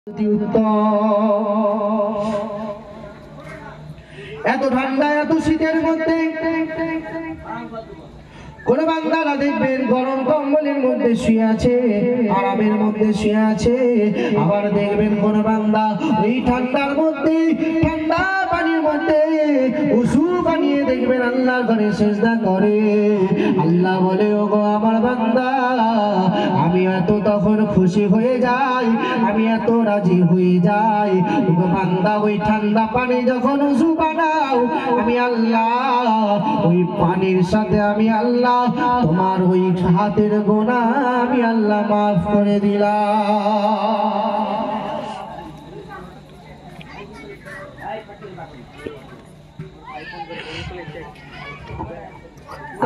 এত ঠান্ডা এত শীতের মধ্যে কোন বান্দারা দেখবেন গরম কম্বলের মধ্যে শুয়ে আছে, আরামের মধ্যে শুয়ে আছে। আবার দেখবেন কোন বান্দা ওই ঠান্ডার মধ্যে ঠান্ডা পানির মধ্যে উযু বানিয়ে দেখবেন আল্লাহর ঘরে সিজদা করে। আল্লাহ বলে, ওগো আমার বান্দা, আমি এত তখন খুশি হয়ে যাই, আমি এত রাজি হয়ে যাই। ওগো বান্দা, ওই ঠান্ডা পানি যখন উযু বানাও, আমি আল্লাহ ওই পানির সাথে আমি আল্লাহ তোমার ওই হাতের গুনাহ আমি আল্লাহ মাফ করে দিলাম।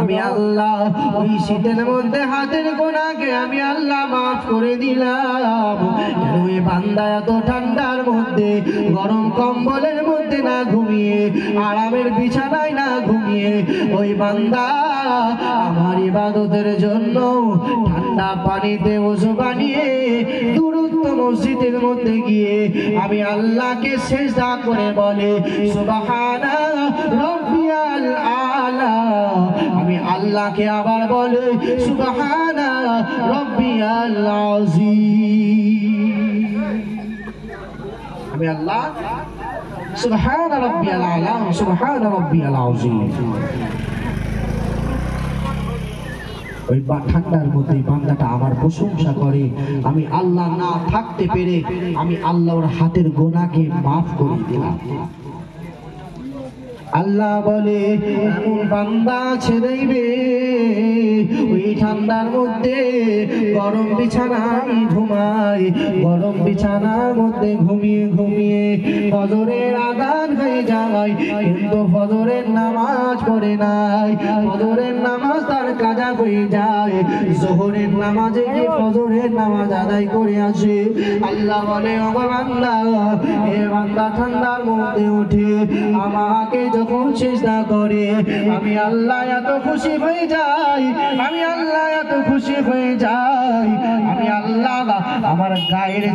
আমি আল্লাহ ওই শীতের মধ্যে হাতের গোনাকে আমি আল্লাহ মাফ করে দিলাম। ওই বান্দা এত ঠান্ডার মধ্যে গরম কম্বলের মধ্যে না ঘুমিয়ে, আরামের বিছানায় না ঘুমিয়ে, ওই বান্দা আমার ইবাদতের জন্য ঠান্ডা পানিতে ওযু বানিয়ে দূরত্ব মসজিদের মধ্যে গিয়ে আমি আল্লাহকে সিজদা করে বলে, সুবহানা রাব্বিয়াল আলা। আমি আল্লাহকে আবার বলে, সুবহানা রাব্বিয়াল আযীম। আমি আল্লাহ সুবহানা রাব্বিয়াল আলা, সুবহানা রাব্বিয়াল আযীম। ওই ঠান্ডার মধ্যে বান্দাটা আমার প্রশংসা করে, আমি আল্লাহ না থাকতে পেরে আমি আল্লাহর হাতের গোনাকে মাফ করে দিলাম। আল্লাহ বলে, এমন বান্দা আছে দেখবে ওই ঠান্ডার মধ্যে গরম বিছানায় ঘুমায়, গরম বিছানার মধ্যে ঘুমিয়ে ঘুমিয়ে ফজরের আযান হয়ে যায়, কিন্তু ফজরের নামাজ পড়ে নাই, ফজরের নামাজ তার কাজা হয়ে যায়, যোহরের নামাজে গিয়ে ফজরের নামাজ আদায় করে আসে। আল্লাহ বলে, ও বান্দা, এ বান্দা ঠান্ডার মধ্যে উঠে আমাকে যখন সিজদা করে, আমি আল্লাহ এত খুশি হয়ে যাই, আমি আল্লাহ এত খুশি হয়ে যাই, আমি আল্লাহ আমার গায়ের